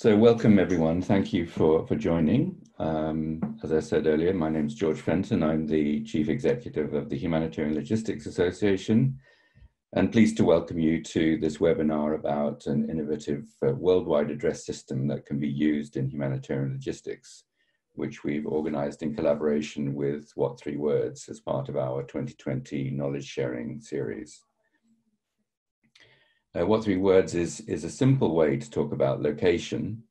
So welcome everyone, thank you for joining. As I said earlier, my name is George Fenton. I'm the Chief Executive of the Humanitarian Logistics Association, and pleased to welcome you to this webinar about an innovative worldwide address system that can be used in humanitarian logistics, which we've organized in collaboration with what3words as part of our 2020 knowledge sharing series. What3words is a simple way to talk about location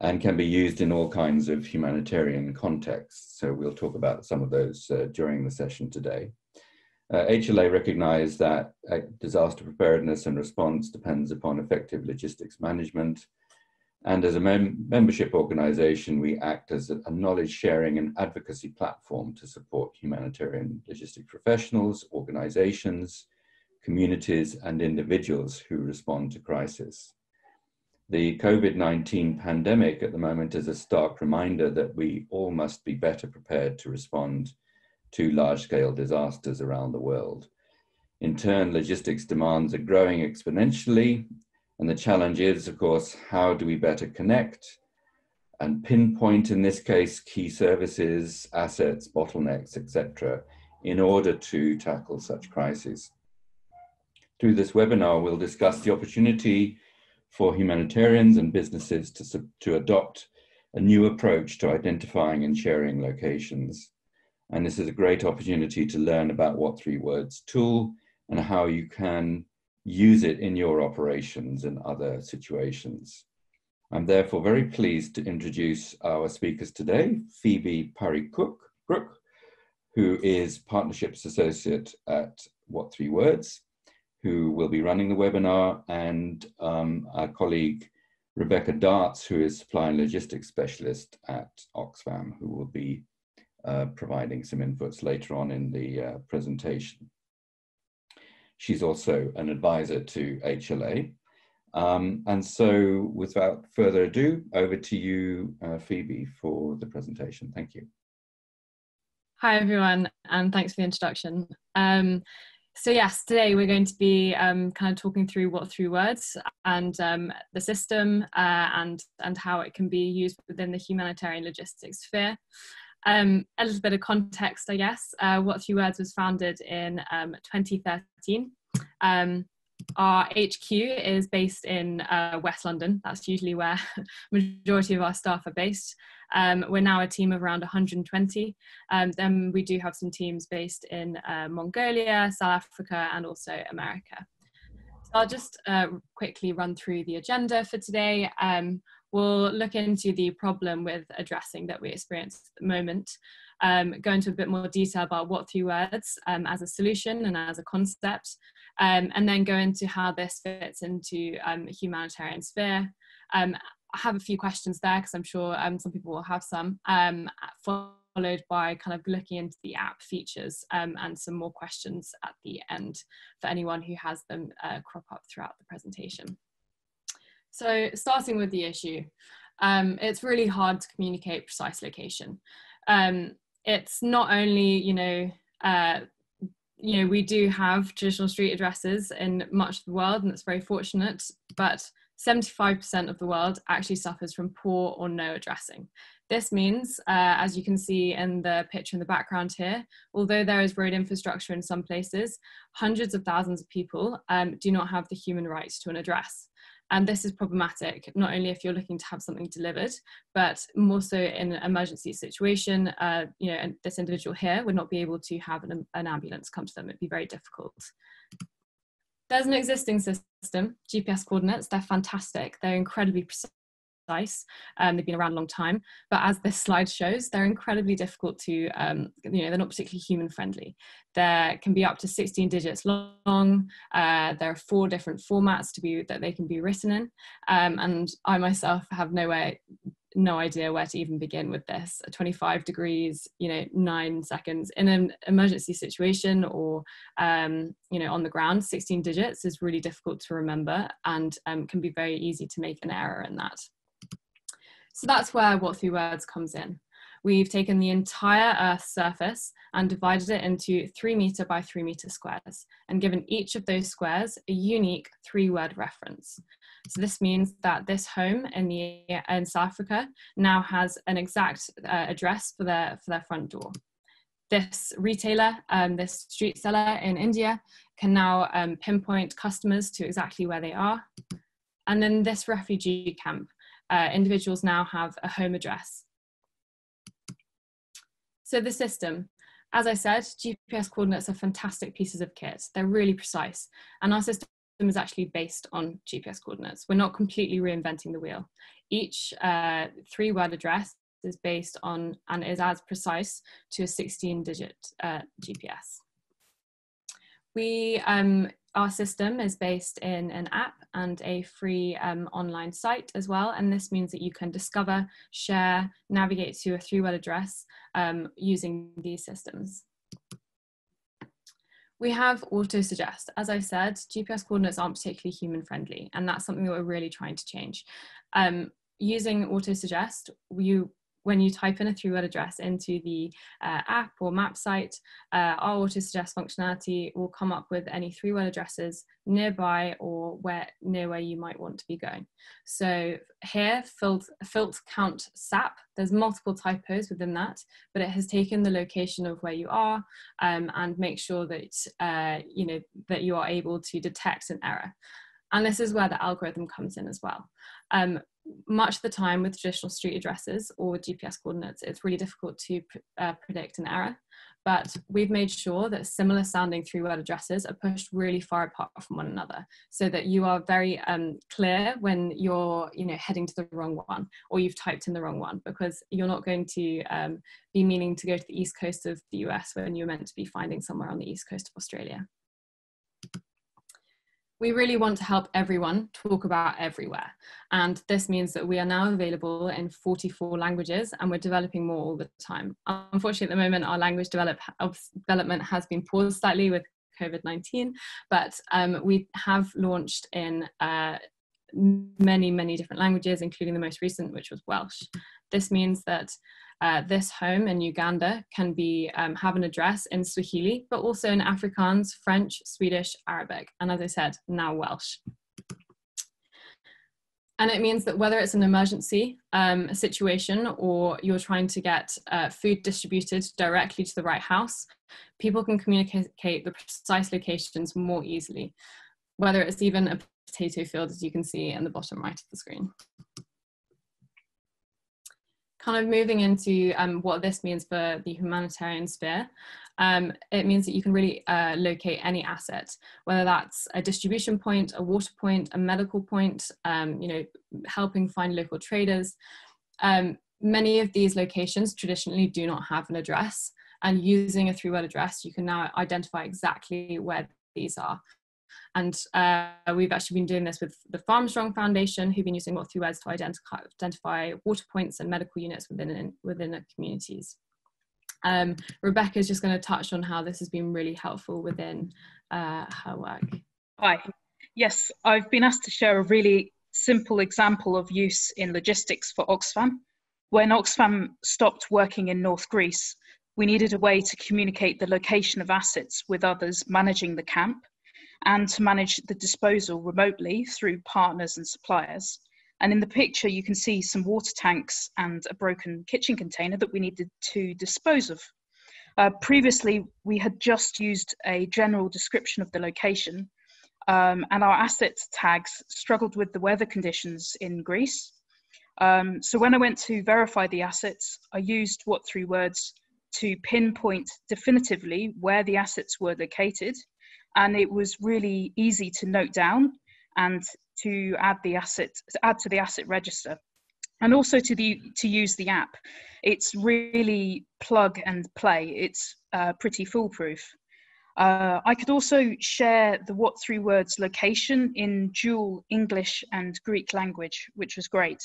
and can be used in all kinds of humanitarian contexts. So we'll talk about some of those during the session today. HLA recognized that disaster preparedness and response depends upon effective logistics management. And as a membership organization, we act as a knowledge sharing and advocacy platform to support humanitarian logistics professionals, organizations, communities, and individuals who respond to crisis. The COVID-19 pandemic at the moment is a stark reminder that we all must be better prepared to respond to large-scale disasters around the world. In turn, logistics demands are growing exponentially, and the challenge is, of course, how do we better connect and pinpoint, in this case, key services, assets, bottlenecks, etc., in order to tackle such crises. Through this webinar, we'll discuss the opportunity for humanitarians and businesses to adopt a new approach to identifying and sharing locations. And this is a great opportunity to learn about what3words tool and how you can use it in your operations and other situations. I'm therefore very pleased to introduce our speakers today, Phoebe Parry-Cook, who is Partnerships Associate at what3words, who will be running the webinar, and our colleague Rebecca Darts, who is Supply and Logistics Specialist at Oxfam, who will be providing some inputs later on in the presentation. She's also an advisor to HLA. And so without further ado, over to you, Phoebe, for the presentation. Thank you. Hi, everyone, and thanks for the introduction. So yes, today we're going to be kind of talking through what3words and the system and how it can be used within the humanitarian logistics sphere. A little bit of context, I guess. what3words was founded in 2013. Our HQ is based in West London. That's usually where majority of our staff are based. We're now a team of around 120. Then we do have some teams based in Mongolia, South Africa, and also America. So I'll just quickly run through the agenda for today. We'll look into the problem with addressing that we experience at the moment, go into a bit more detail about what3words as a solution and as a concept, and then go into how this fits into a humanitarian sphere. I have a few questions there because I'm sure some people will have some, followed by kind of looking into the app features and some more questions at the end for anyone who has them crop up throughout the presentation. So starting with the issue, it's really hard to communicate precise location. It's not only, we do have traditional street addresses in much of the world, and it's very fortunate, but 75% of the world actually suffers from poor or no addressing. This means, as you can see in the picture in the background here, although there is road infrastructure in some places, hundreds of thousands of people do not have the human rights to an address. And this is problematic, not only if you're looking to have something delivered, but more so in an emergency situation. And this individual here would not be able to have an ambulance come to them. It'd be very difficult. There's an existing system, GPS coordinates. They're fantastic. They're incredibly precise. They've been around a long time, but as this slide shows, they're incredibly difficult to, they're not particularly human friendly. There can be up to 16 digits long. There are 4 different formats that they can be written in. And I myself have no idea where to even begin with this. 25 degrees, 9 seconds in an emergency situation or, on the ground, 16 digits is really difficult to remember and can be very easy to make an error in that. So that's where what3words comes in. We've taken the entire Earth's surface and divided it into 3 meter by 3 meter squares and given each of those squares a unique 3-word reference. So this means that this home in South Africa now has an exact address for their front door. This retailer, this street seller in India, can now pinpoint customers to exactly where they are. And then this refugee camp, individuals now have a home address. So the system, as I said, GPS coordinates are fantastic pieces of kit. They're really precise. And our system is actually based on GPS coordinates. We're not completely reinventing the wheel. Each 3-word address is based on and is as precise to a 16-digit GPS. Our system is based in an app and a free online site as well, and this means that you can discover, share, navigate to a 3-word address using these systems. We have Autosuggest. As I said, GPS coordinates aren't particularly human-friendly, and that's something that we're really trying to change. Using Autosuggest, when you type in a 3-word address into the app or map site, our Autosuggest functionality will come up with any 3-word addresses nearby or near where you might want to be going. So here, filt count SAP, there's multiple typos within that, but it has taken the location of where you are and make sure that, that you are able to detect an error. And this is where the algorithm comes in as well. Much of the time with traditional street addresses or GPS coordinates, it's really difficult to predict an error, but we've made sure that similar sounding 3-word addresses are pushed really far apart from one another so that you are very clear when you're heading to the wrong one or you've typed in the wrong one, because you're not going to be meaning to go to the east coast of the US when you're meant to be finding somewhere on the east coast of Australia. We really want to help everyone talk about everywhere. And this means that we are now available in 44 languages and we're developing more all the time. Unfortunately, at the moment, our language development has been paused slightly with COVID-19, but we have launched in many different languages, including the most recent, which was Welsh. This means that this home in Uganda can be have an address in Swahili, but also in Afrikaans, French, Swedish, Arabic, and as I said, now Welsh. And it means that whether it's an emergency situation or you're trying to get food distributed directly to the right house, people can communicate the precise locations more easily, whether it's even a potato field, as you can see in the bottom right of the screen. Kind of moving into what this means for the humanitarian sphere, it means that you can really locate any asset, whether that's a distribution point, a water point, a medical point, helping find local traders. Many of these locations traditionally do not have an address, and using a 3-word address, you can now identify exactly where these are. And we've actually been doing this with the Farmstrong Foundation, who've been using what3words to identify water points and medical units within the communities. Rebecca is just going to touch on how this has been really helpful within her work. Hi. Yes, I've been asked to share a really simple example of use in logistics for Oxfam. When Oxfam stopped working in North Greece, we needed a way to communicate the location of assets with others managing the camp, and to manage the disposal remotely through partners and suppliers. And in the picture, you can see some water tanks and a broken kitchen container that we needed to dispose of. Previously, we had just used a general description of the location, and our asset tags struggled with the weather conditions in Greece. So when I went to verify the assets, I used what3words to pinpoint definitively where the assets were located. And it was really easy to note down and to add to the asset register, and also to use the app. It's really plug and play. It's pretty foolproof. I could also share the what3words location in dual English and Greek language, which was great.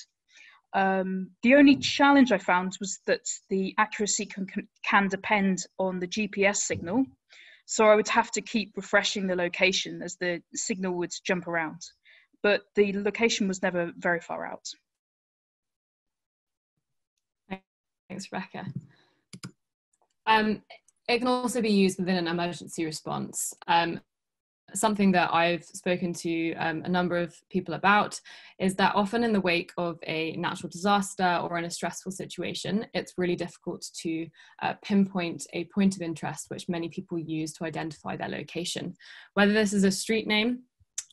The only challenge I found was that the accuracy can depend on the GPS signal. So I would have to keep refreshing the location as the signal would jump around. But the location was never very far out. Thanks, Rebecca. It can also be used within an emergency response. something that I've spoken to a number of people about is that often in the wake of a natural disaster or in a stressful situation, it's really difficult to pinpoint a point of interest which many people use to identify their location. Whether this is a street name,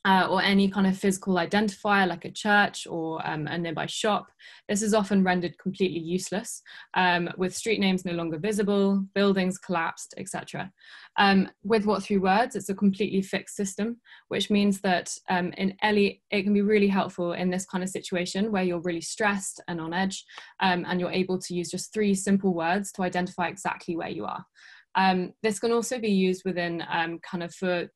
or any kind of physical identifier like a church or a nearby shop, this is often rendered completely useless, with street names no longer visible, buildings collapsed, etc. With what3words, it's a completely fixed system, which means that it can be really helpful in this kind of situation where you're really stressed and on edge, and you're able to use just 3 simple words to identify exactly where you are. This can also be used within kind of for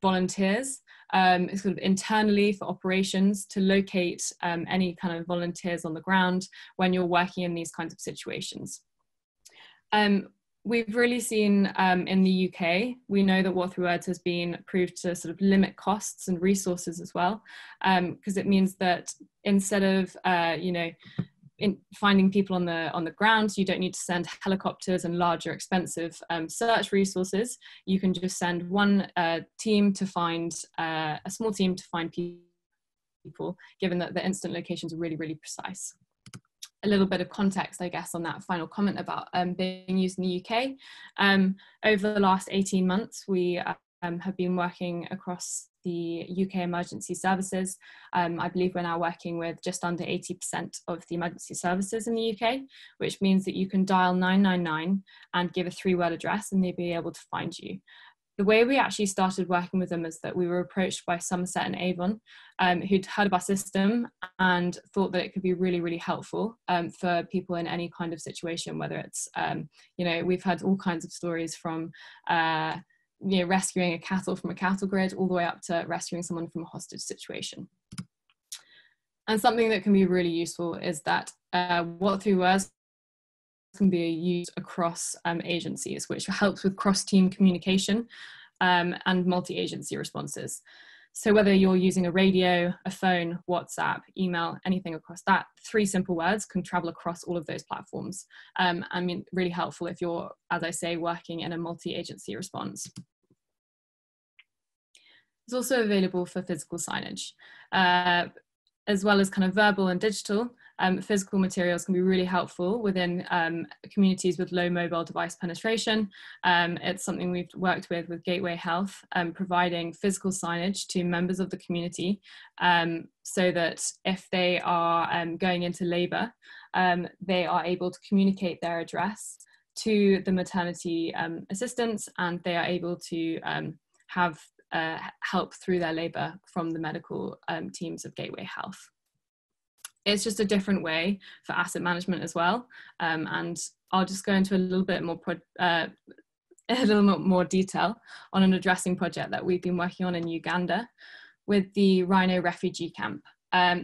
volunteers, sort of internally for operations to locate any kind of volunteers on the ground when you're working in these kinds of situations. We've really seen in the UK, we know that what3words has been proved to sort of limit costs and resources as well, because it means that instead of in finding people on the ground, you don't need to send helicopters and larger expensive search resources. You can just send one team to find a small team to find people, given that the instant locations are really, really precise. A little bit of context, I guess, on that final comment about being used in the UK. Over the last 18 months, we have been working across the UK emergency services. I believe we're now working with just under 80% of the emergency services in the UK, which means that you can dial 999 and give a 3-word address and they'll be able to find you. The way we actually started working with them is that we were approached by Somerset and Avon, who'd heard of our system and thought that it could be really, really helpful for people in any kind of situation, whether it's, we've had all kinds of stories from rescuing a cattle from a cattle grid all the way up to rescuing someone from a hostage situation. And something that can be really useful is that what3words can be used across agencies, which helps with cross-team communication and multi-agency responses. So whether you're using a radio, a phone, WhatsApp, email, anything across that, 3 simple words can travel across all of those platforms. I mean, really helpful if you're, as I say, working in a multi-agency response. It's also available for physical signage, as well as kind of verbal and digital. Physical materials can be really helpful within communities with low mobile device penetration. It's something we've worked with Gateway Health, providing physical signage to members of the community so that if they are going into labour, they are able to communicate their address to the maternity assistants, and they are able to have help through their labour from the medical teams of Gateway Health. It's just a different way for asset management as well, and I'll just go into a little bit more detail on an addressing project that we've been working on in Uganda with the Rhino refugee camp.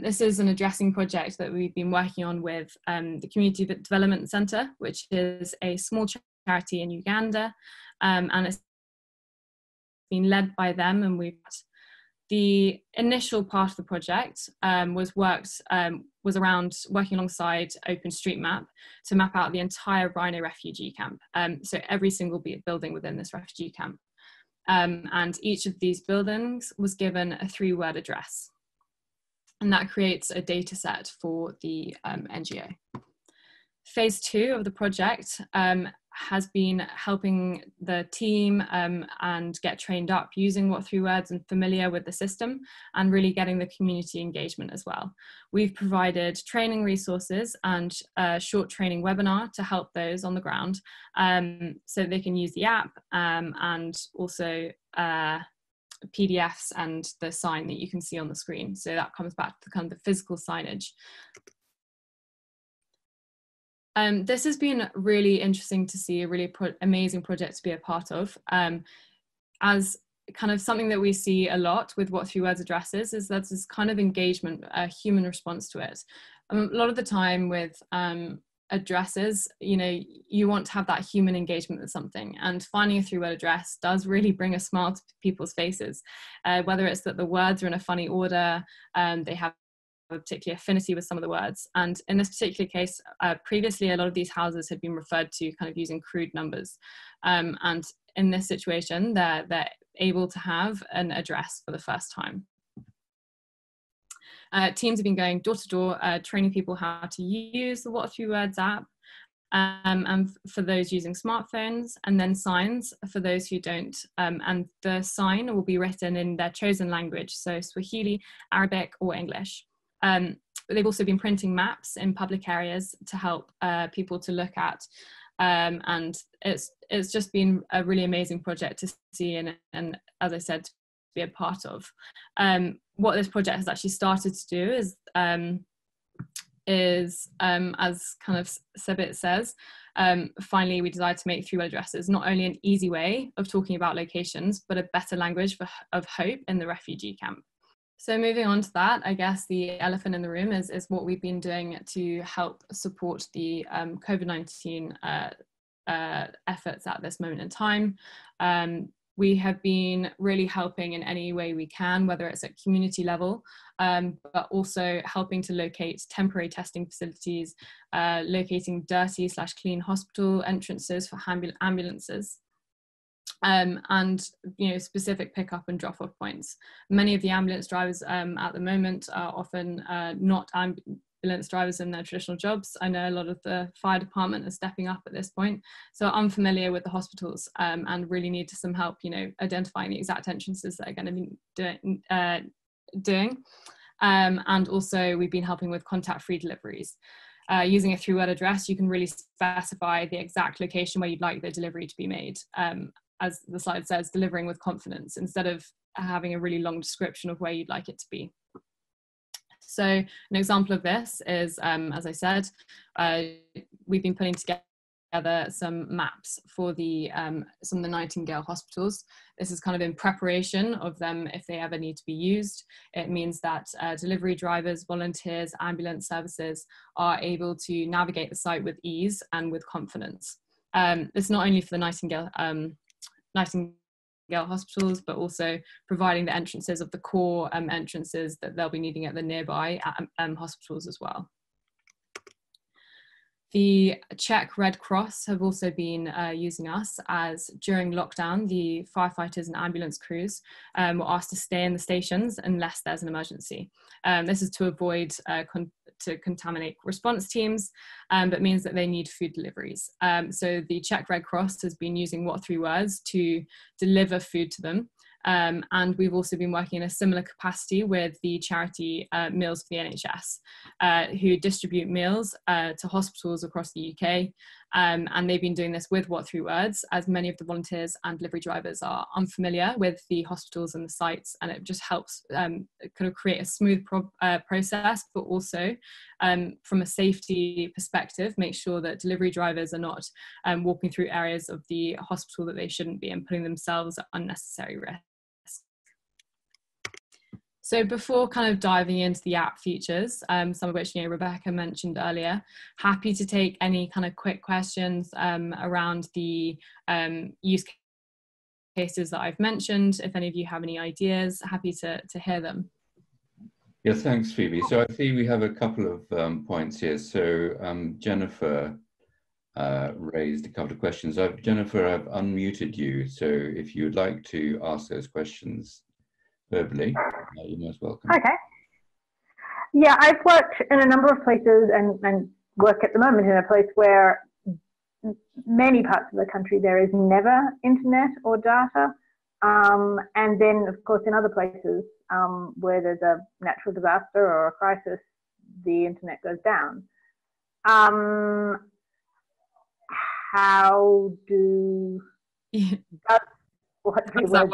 This is an addressing project that we've been working on with the Community Development Centre, which is a small charity in Uganda, and it's been led by them, and the initial part of the project was around working alongside OpenStreetMap to map out the entire Rhino refugee camp. So every single building within this refugee camp. And each of these buildings was given a 3-word address. And that creates a data set for the NGO. Phase 2 of the project has been helping the team and get trained up using what3words and familiar with the system, and really getting the community engagement as well. We've provided training resources and a short training webinar to help those on the ground so they can use the app and also PDFs and the sign that you can see on the screen. So that comes back to kind of the physical signage. This has been really interesting to see, a really amazing project to be a part of. As kind of something that we see a lot with what3words addresses is that this kind of engagement, a human response to it. A lot of the time with addresses, you want to have that human engagement with something, and finding a 3-word address does really bring a smile to people's faces, whether it's that the words are in a funny order, they have a particular affinity with some of the words. And in this particular case, previously a lot of these houses had been referred to kind of using crude numbers, and in this situation, they're able to have an address for the first time. Teams have been going door to door, training people how to use the what3words app, and for those using smartphones, and then signs for those who don't. And the sign will be written in their chosen language, so Swahili, Arabic, or English. They've also been printing maps in public areas to help people to look at. And it's just been a really amazing project to see and as I said, to be a part of. What this project has actually started to do is as kind of Sebit says, finally we decided to make 3-word addresses not only an easy way of talking about locations, but a better language of hope in the refugee camp. So moving on to that, I guess the elephant in the room is what we've been doing to help support the COVID-19 efforts at this moment in time. We have been really helping in any way we can, whether it's at community level, but also helping to locate temporary testing facilities, locating dirty/clean hospital entrances for ambulances, and specific pickup and drop-off points. Many of the ambulance drivers at the moment are often not ambulance drivers in their traditional jobs. I know a lot of the fire department are stepping up at this point, so I'm familiar with the hospitals and really need some help, identifying the exact entrances that are going to be doing. And also we've been helping with contact-free deliveries. Using a 3-word address, you can really specify the exact location where you'd like the delivery to be made. As the slide says, delivering with confidence instead of having a really long description of where you'd like it to be. So an example of this is, as I said, we've been putting together some maps for some of the Nightingale hospitals. This is kind of in preparation of them if they ever need to be used. It means that delivery drivers, volunteers, ambulance services are able to navigate the site with ease and with confidence. It's not only for the Nightingale hospitals, but also providing the entrances of the core entrances that they'll be needing at the nearby hospitals as well. The Czech Red Cross have also been using us, as during lockdown, the firefighters and ambulance crews were asked to stay in the stations unless there's an emergency. This is to avoid to contaminate response teams, but means that they need food deliveries. So the Czech Red Cross has been using what3words to deliver food to them. And we've also been working in a similar capacity with the charity Meals for the NHS, who distribute meals to hospitals across the UK. And they've been doing this with what3words, as many of the volunteers and delivery drivers are unfamiliar with the hospitals and the sites, and it just helps kind of create a smooth process, but also from a safety perspective, make sure that delivery drivers are not walking through areas of the hospital that they shouldn't be and putting themselves at unnecessary risk. So before kind of diving into the app features, some of which Rebecca mentioned earlier, happy to take any kind of quick questions around the use cases that I've mentioned. If any of you have any ideas, happy to hear them. Yeah, thanks, Phoebe. So I see we have a couple of points here. So Jennifer raised a couple of questions. Jennifer, I've unmuted you. So if you would like to ask those questions verbally, you're most welcome. Okay. Yeah, I've worked in a number of places and work at the moment in a place where many parts of the country there is never internet or data. And then, of course, in other places where there's a natural disaster or a crisis, the internet goes down. How does what3words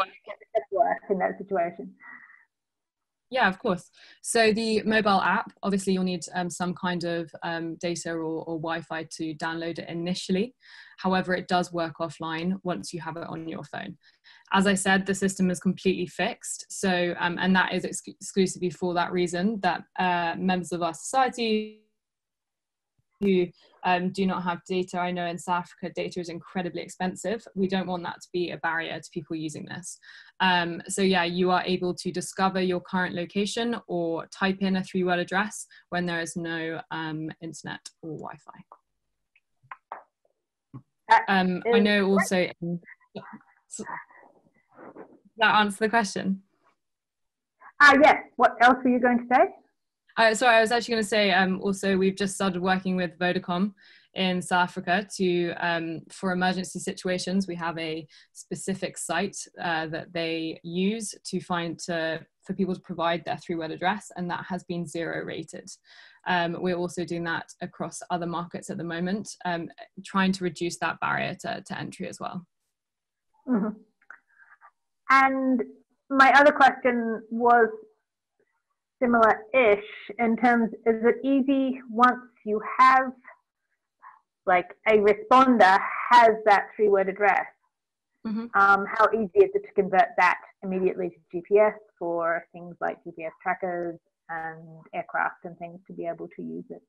work in that situation? Yeah, of course. So the mobile app, obviously you'll need some kind of data or Wi-Fi to download it initially. However, it does work offline once you have it on your phone. As I said, the system is completely fixed. So, and that is exclusively for that reason, that members of our society who do not have data. I know in South Africa, data is incredibly expensive. We don't want that to be a barrier to people using this. So yeah, you are able to discover your current location or type in a 3-word address when there is no internet or Wi-Fi. I know also, So, does that answer the question? Yes. What else were you going to say? Sorry, I was actually going to say, also we've just started working with Vodacom in South Africa to, for emergency situations, we have a specific site that they use to for people to provide their 3-word address, and that has been 0 rated. We're also doing that across other markets at the moment, trying to reduce that barrier to entry as well. Mm-hmm. And my other question was similar-ish in terms, is it easy once you have, like a responder has that 3-word address, Mm-hmm. How easy is it to convert that immediately to GPS for things like GPS trackers and aircraft and things to be able to use it?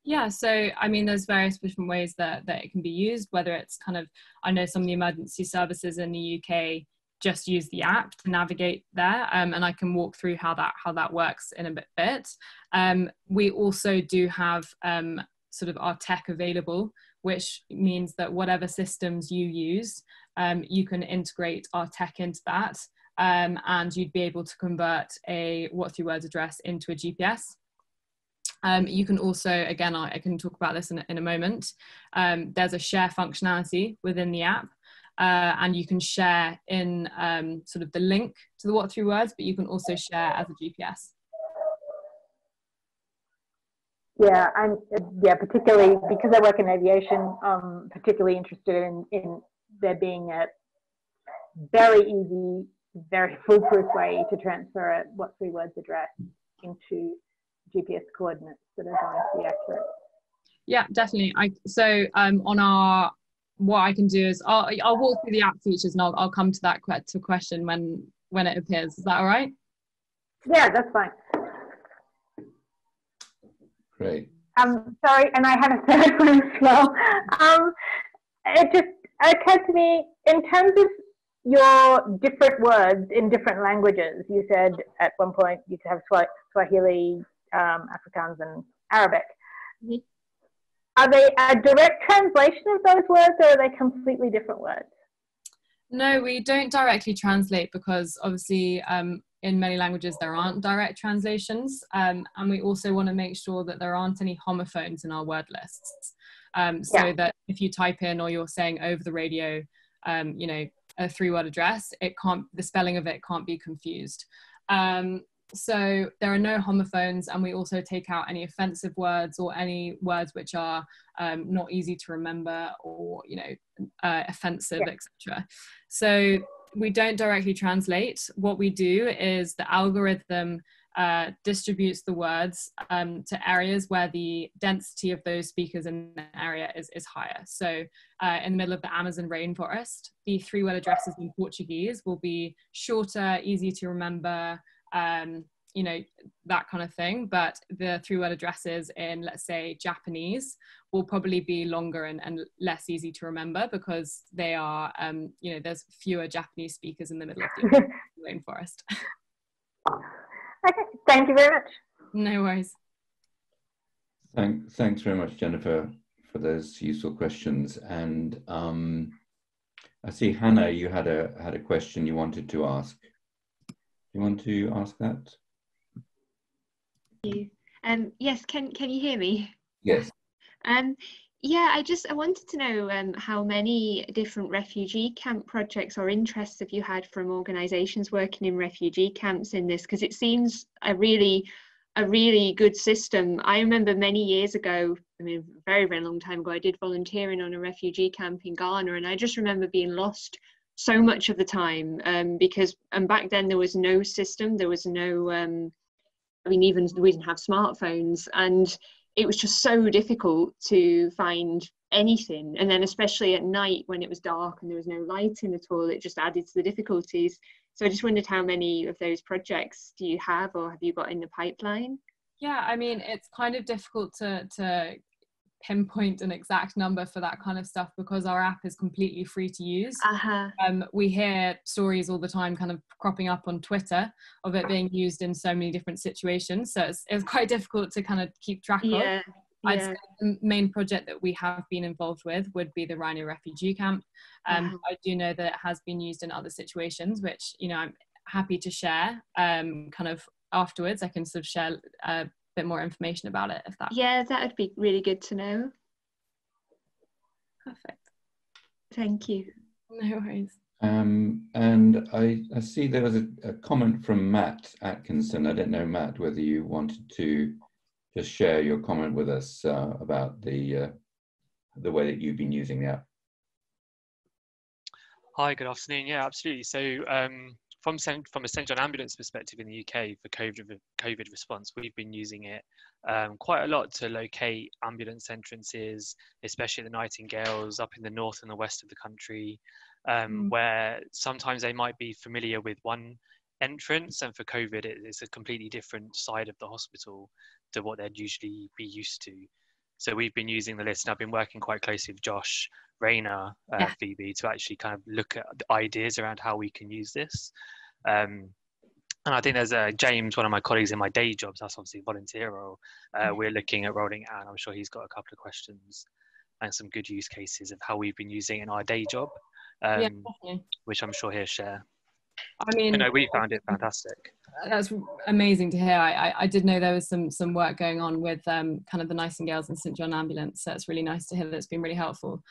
Yeah, so I mean, there's various different ways that it can be used, whether it's kind of, I know some of the emergency services in the UK just use the app to navigate there, and I can walk through how that works in a bit. We also do have sort of our tech available, which means that whatever systems you use, you can integrate our tech into that, and you'd be able to convert a what3words address into a GPS. You can also, again, I can talk about this in a moment. There's a share functionality within the app, and you can share in sort of the link to the what3words, but you can also share as a GPS. Yeah, I'm particularly because I work in aviation, I'm particularly interested in there being a very easy, very foolproof way to transfer a what3words address into GPS coordinates that are going to be accurate. Yeah, definitely. What I can do is I'll walk through the app features, and I'll come to that question when it appears. Is that all right? Yeah, that's fine. Great. Sorry, and I had a third one as well. It just occurred to me, in terms of your different words in different languages, you said at one point you could have Swahili, Afrikaans, and Arabic. Mm-hmm. Are they a direct translation of those words, or are they completely different words? No, we don't directly translate because obviously in many languages there aren't direct translations, and we also want to make sure that there aren't any homophones in our word lists, that if you type in or you're saying over the radio, you know, a 3-word address, the spelling of it can't be confused. So there are no homophones, and we also take out any offensive words or any words which are not easy to remember or, you know, offensive, etc. So we don't directly translate. What we do is the algorithm distributes the words to areas where the density of those speakers in the area is higher. So in the middle of the Amazon rainforest, the 3-word addresses in Portuguese will be shorter, easy to remember, you know, that kind of thing. But the 3-word addresses in, let's say, Japanese will probably be longer and less easy to remember because they are, you know, there's fewer Japanese speakers in the middle of the rainforest. Okay, thank you very much. No worries. Thanks very much, Jennifer, for those useful questions. And I see, Hanna, you had a question you wanted to ask. You want to ask that? Yes, can you hear me? Yes. Yeah, I wanted to know how many different refugee camp projects or interests have you had from organisations working in refugee camps in this, because it seems a really good system. I remember many years ago, I mean, a very, very long time ago, I did volunteering on a refugee camp in Ghana, and I just remember being lost so much of the time because back then there was no system, there was no, I mean, even we didn't have smartphones, and it was just so difficult to find anything. And then especially at night when it was dark and there was no lighting at all, it just added to the difficulties. So I just wondered how many of those projects do you have or have you got in the pipeline? Yeah, I mean, it's kind of difficult to pinpoint an exact number for that kind of stuff because our app is completely free to use. We hear stories all the time kind of cropping up on Twitter of it being used in so many different situations, so it's quite difficult to kind of keep track of. I'd say the main project that we have been involved with would be the Rhino refugee camp. I do know that it has been used in other situations, which, you know, I'm happy to share kind of afterwards. I can sort of share a bit more information about it if that. Yeah, that would be really good to know. Perfect. Thank you. No worries. And I see there was a comment from Matt Atkinson. I don't know, Matt, whether you wanted to just share your comment with us about the way that you've been using the app. Hi, good afternoon. Yeah, absolutely. So from a St John Ambulance perspective in the UK for COVID response, we've been using it quite a lot to locate ambulance entrances, especially the Nightingales up in the north and the west of the country, where sometimes they might be familiar with one entrance, and for COVID it's a completely different side of the hospital to what they'd usually be used to. So we've been using the list, and I've been working quite closely with Josh, Rayner, Phoebe, to actually kind of look at the ideas around how we can use this. And I think there's James, one of my colleagues in my day jobs, that's obviously volunteer role. We're looking at rolling out, and I'm sure he's got a couple of questions and some good use cases of how we've been using it in our day job, which I'm sure he'll share. I mean, we found it fantastic. That's amazing to hear. I did know there was some work going on with kind of the Nightingales and St John Ambulance, so it's really nice to hear that it's been really helpful.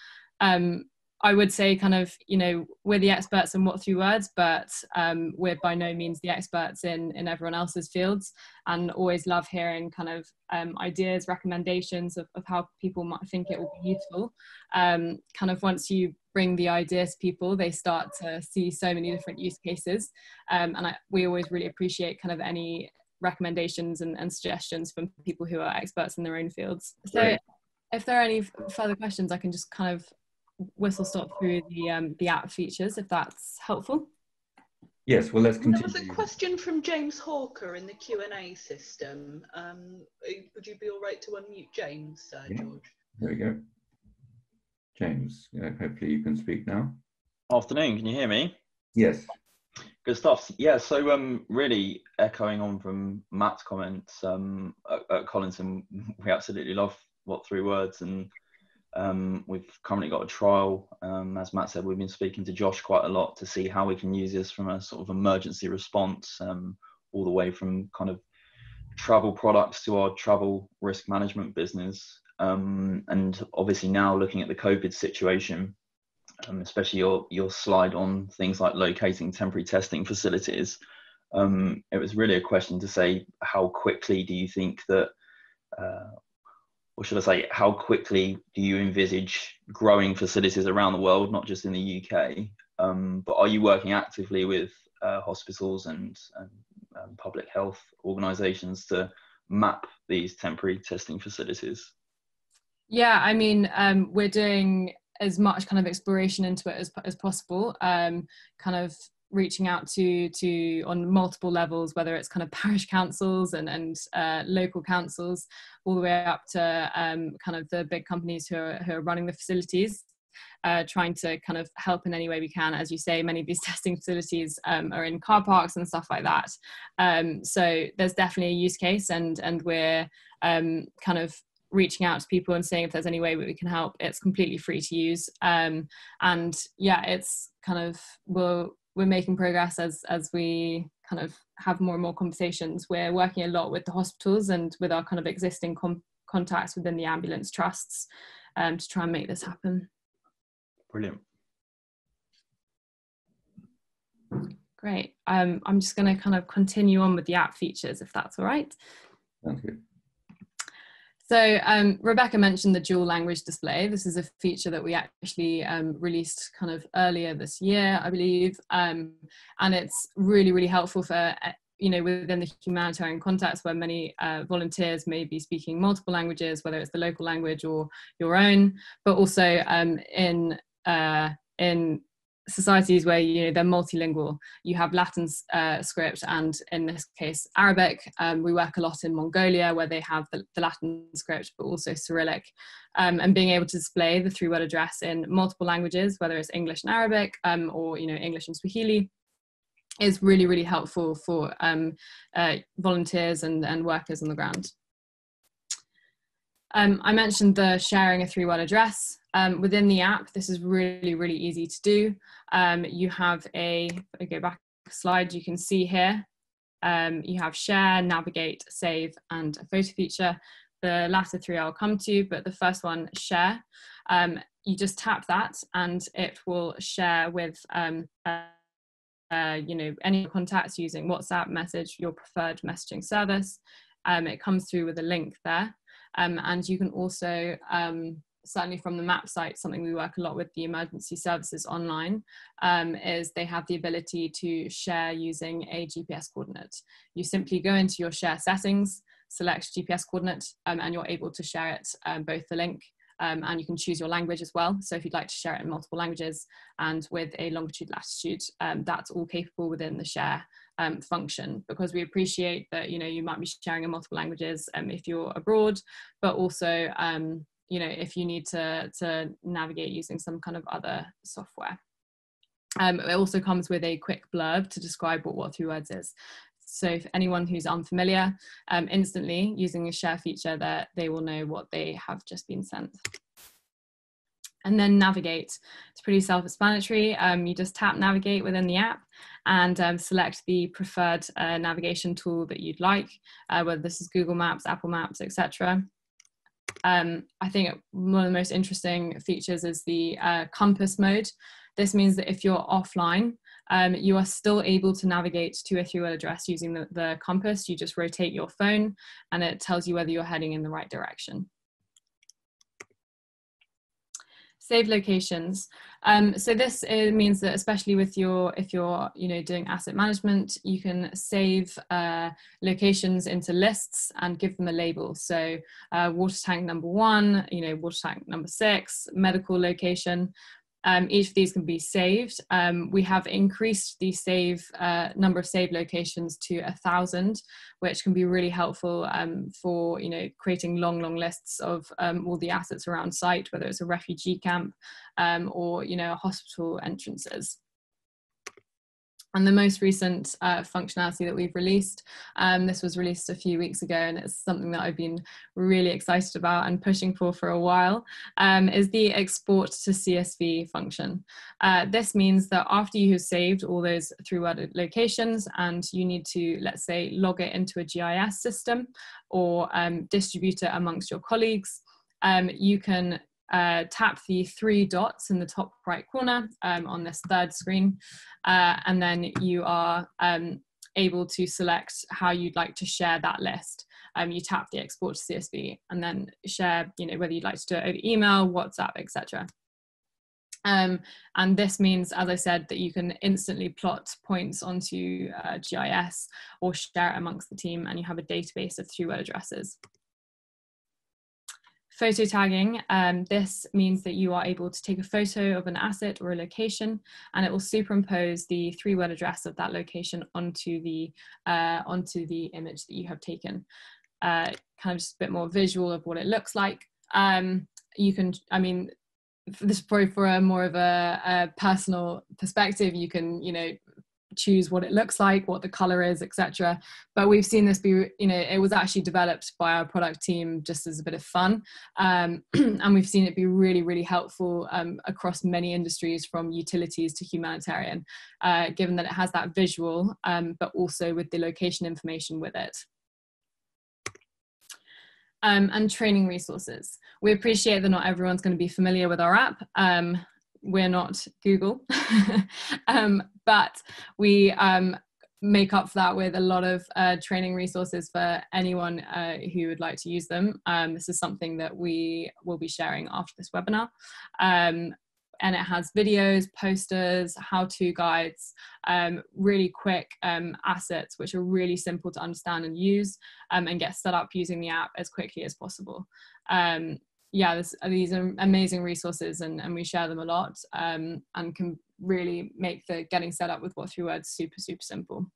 I would say kind of, you know, we're the experts in what3words, but we're by no means the experts in everyone else's fields, and always love hearing kind of ideas, recommendations of how people might think it will be useful. Kind of once you bring the idea to people, they start to see so many different use cases. And we always really appreciate kind of any recommendations and suggestions from people who are experts in their own fields. So Great. If there are any further questions, I can just kind of whistle stop through the app features, if that's helpful. Yes, well, let's continue. There was a question from James Hawker in the Q&A system. Would you be all right to unmute James, George? There we go. James, hopefully you can speak now. Afternoon, can you hear me? Yes. Good stuff. Yeah, so really echoing on from Matt's comments, at Collinson, we absolutely love what3words, and we've currently got a trial. As Matt said, we've been speaking to Josh quite a lot to see how we can use this from a sort of emergency response, all the way from kind of travel products to our travel risk management business. And obviously now looking at the COVID situation, especially your slide on things like locating temporary testing facilities, it was really a question to say, how quickly do you think that, or should I say, how quickly do you envisage growing facilities around the world, not just in the UK, but are you working actively with hospitals and public health organisations to map these temporary testing facilities? Yeah, I mean, we're doing as much kind of exploration into it as possible, kind of reaching out to on multiple levels, whether it's kind of parish councils and local councils, all the way up to kind of the big companies who are running the facilities, trying to kind of help in any way we can. As you say, many of these testing facilities are in car parks and stuff like that. So there's definitely a use case, and we're kind of reaching out to people and saying if there's any way that we can help. It's completely free to use, and yeah, it's kind of we're making progress as we kind of have more and more conversations. We're working a lot with the hospitals and with our kind of existing contacts within the ambulance trusts to try and make this happen. Brilliant. Great. I'm just going to kind of continue on with the app features, if that's all right. Sounds good. So Rebecca mentioned the dual language display. This is a feature that we actually released kind of earlier this year, I believe, and it's really, really helpful for, you know, within the humanitarian context where many volunteers may be speaking multiple languages, whether it's the local language or your own, but also in societies where, you know, they're multilingual. You have Latin script and, in this case, Arabic. We work a lot in Mongolia where they have the Latin script, but also Cyrillic. And being able to display the 3-word address in multiple languages, whether it's English and Arabic, or, you know, English and Swahili, is really, really helpful for volunteers and workers on the ground. I mentioned the sharing a 3-word address. Within the app, this is really, really easy to do. You have if I go back a slide, you can see here, you have share, navigate, save, and a photo feature. The latter 3 I'll come to, but the first one, share, you just tap that and it will share with you know, any contacts using WhatsApp, Message, your preferred messaging service. It comes through with a link there. And you can also, certainly from the map site, something we work a lot with the emergency services online, is they have the ability to share using a GPS coordinate. You simply go into your share settings, select GPS coordinate, and you're able to share it, both the link, and you can choose your language as well. So if you'd like to share it in multiple languages and with a longitude, latitude, that's all capable within the share function, because we appreciate that, you know, you might be sharing in multiple languages if you're abroad, but also, you know, if you need to navigate using some kind of other software. It also comes with a quick blurb to describe what 3words is. So for anyone who's unfamiliar, instantly using a share feature, that they will know what they have just been sent. And then navigate. It's pretty self-explanatory. You just tap navigate within the app and select the preferred navigation tool that you'd like, whether this is Google Maps, Apple Maps, etc. I think one of the most interesting features is the compass mode. This means that if you're offline, you are still able to navigate to a 3-word address using the compass. You just rotate your phone and it tells you whether you're heading in the right direction. Save locations. So this means that, especially with if you're you know, doing asset management, you can save locations into lists and give them a label. So water tank number 1, you know, water tank number 6, medical location. Each of these can be saved. We have increased the number of save locations to 1,000, which can be really helpful for, you know, creating long lists of all the assets around site, whether it's a refugee camp or, you know, hospital entrances. And the most recent functionality that we've released, this was released a few weeks ago, and it's something that I've been really excited about and pushing for a while, is the export to CSV function. This means that after you have saved all those 3-word locations and you need to, let's say, log it into a GIS system or distribute it amongst your colleagues, you can tap the 3 dots in the top right corner on this 3rd screen, and then you are able to select how you'd like to share that list. You tap the export to CSV and then share, you know, whether you'd like to do it over email, WhatsApp, etc. And this means, as I said, that you can instantly plot points onto GIS or share it amongst the team, and you have a database of 3-word addresses. Photo tagging, this means that you are able to take a photo of an asset or a location, and it will superimpose the 3-word address of that location onto the image that you have taken. Kind of just a bit more visual of what it looks like. You can, I mean, this is probably for more of a personal perspective, you can, you know, choose what it looks like, what the color is, etc. But we've seen this be, you know, it was actually developed by our product team just as a bit of fun, and we've seen it be really helpful across many industries, from utilities to humanitarian, given that it has that visual, but also with the location information with it. And training resources. We appreciate that not everyone's going to be familiar with our app. We're not Google, but we make up for that with a lot of training resources for anyone who would like to use them. This is something that we will be sharing after this webinar. And it has videos, posters, how-to guides, really quick assets, which are really simple to understand and use, and get set up using the app as quickly as possible. Yeah, these are amazing resources, and we share them a lot, and can really make the getting set up with what3words super simple.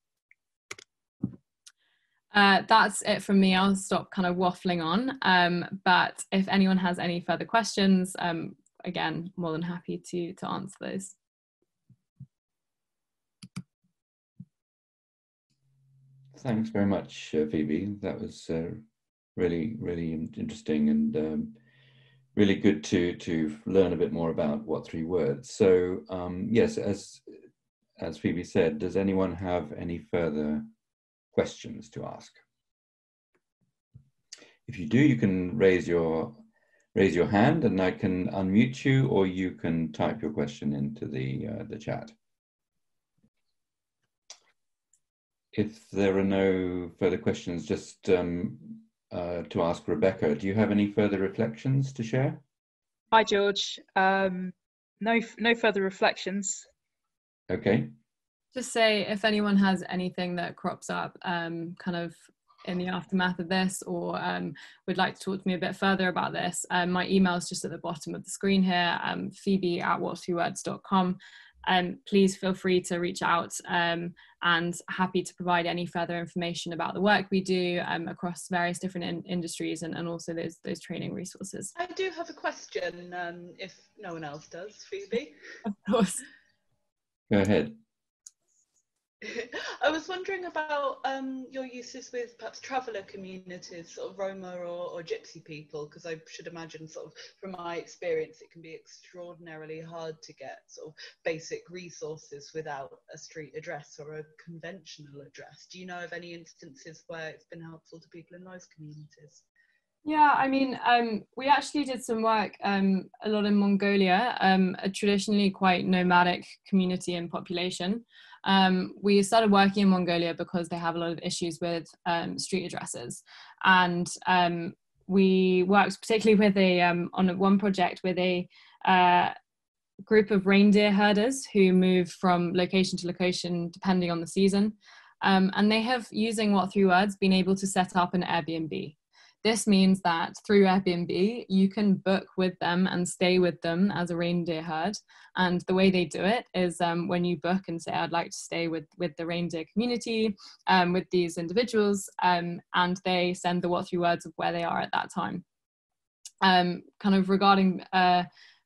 That's it from me. I'll stop kind of waffling on, but if anyone has any further questions, again, more than happy to answer those. Thanks very much, Phoebe. That was really, really interesting, and really good to learn a bit more about what3words. So yes, as Phoebe said, does anyone have any further questions to ask? If you do, you can raise your hand and I can unmute you, or you can type your question into the chat. If there are no further questions, just to ask Rebecca, do you have any further reflections to share? Hi, George. No further reflections. Okay. Just say if anyone has anything that crops up kind of in the aftermath of this, or would like to talk to me a bit further about this, my email is just at the bottom of the screen here, phoebe@what3words.com. Please feel free to reach out, and happy to provide any further information about the work we do across various different industries, and also those training resources. I do have a question, if no one else does, Phoebe. Of course. Go ahead. I was wondering about your uses with perhaps traveller communities, sort of Roma or Gypsy people, because I should imagine, sort of from my experience, it can be extraordinarily hard to get sort of basic resources without a street address or a conventional address. Do you know of any instances where it's been helpful to people in those communities? Yeah, I mean, we actually did some work a lot in Mongolia, a traditionally quite nomadic community and population. We started working in Mongolia because they have a lot of issues with street addresses, and we worked particularly with on one project with a group of reindeer herders who move from location to location depending on the season, and they have, using what3words, been able to set up an Airbnb. This means that through Airbnb, you can book with them and stay with them as a reindeer herd. And the way they do it is when you book and say, I'd like to stay with the reindeer community, with these individuals, and they send the what3words of where they are at that time. Kind of regarding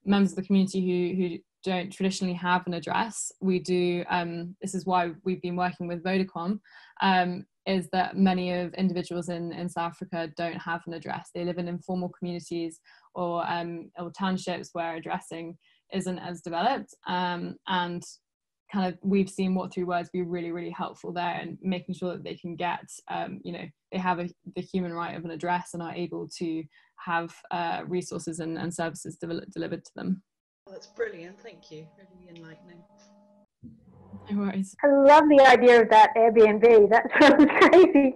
members of the community who don't traditionally have an address, we do, this is why we've been working with Vodacom, is that many of individuals in South Africa don't have an address. They live in informal communities or townships where addressing isn't as developed, and kind of we've seen what3words be really, really helpful there, and making sure that they can get, you know, they have the human right of an address and are able to have resources and services delivered to them. Well, that's brilliant, thank you, really enlightening. No worries. I love the idea of that Airbnb. That sounds crazy.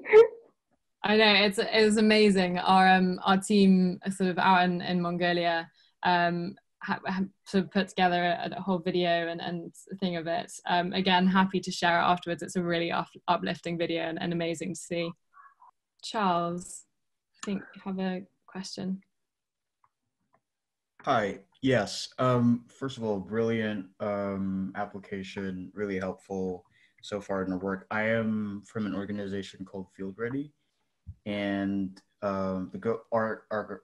I know, it's amazing. Our team sort of out in Mongolia sort of put together a whole video and thing of it. Again, happy to share it afterwards. It's a really uplifting video and amazing to see. Charles, I think you have a question. Hi, yes. First of all, brilliant application, really helpful so far in the work. I am from an organization called Field Ready, and our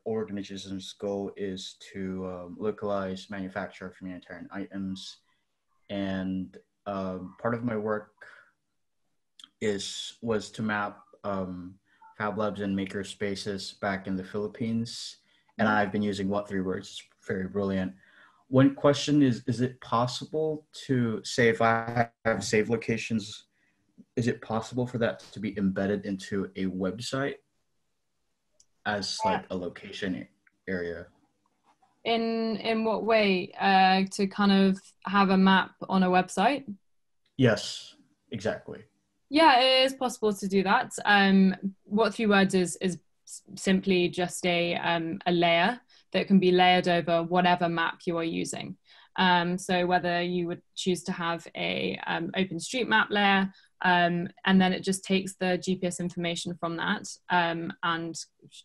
organization's goal is to localize manufacture of humanitarian items. And part of my work was to map Fab Labs and maker spaces back in the Philippines. And I've been using what3words. It's very brilliant. One question is it possible to say, if I have saved locations, is it possible for that to be embedded into a website as like a location area? In what way? To kind of have a map on a website? Yes, exactly. Yeah, it is possible to do that. What3words is simply just a layer that can be layered over whatever map you are using. So whether you would choose to have a OpenStreetMap layer, and then it just takes the GPS information from that and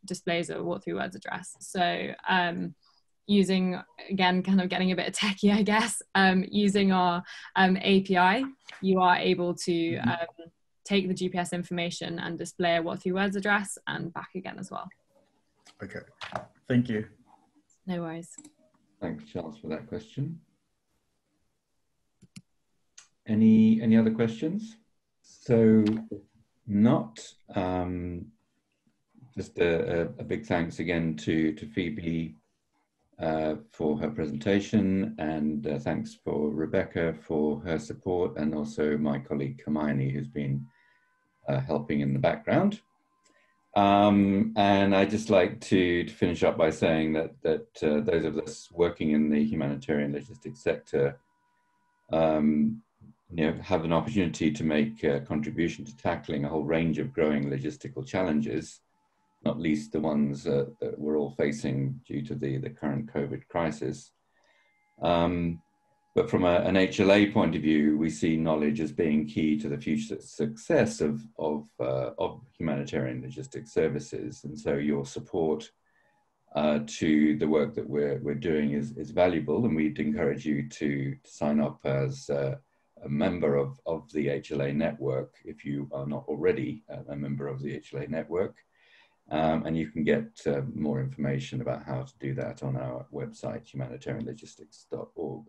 displays a what3words address. So using, again, kind of getting a bit techie, I guess, using our API, you are able to take the GPS information and display a what3words address and back again as well. Okay, thank you. No worries. Thanks, Charles, for that question. Any other questions? So not, just a big thanks again to Phoebe for her presentation, and thanks for Rebecca for her support, and also my colleague Hermione, who's been helping in the background. And I'd just like to finish up by saying that those of us working in the humanitarian logistics sector have an opportunity to make a contribution to tackling a whole range of growing logistical challenges, not least the ones that we're all facing due to the current COVID crisis. But from an HLA point of view, we see knowledge as being key to the future success of humanitarian logistics services. And so your support to the work that we're doing is valuable, and we'd encourage you to sign up as a member of the HLA network if you are not already a member of the HLA network. And you can get more information about how to do that on our website, humanitarianlogistics.org.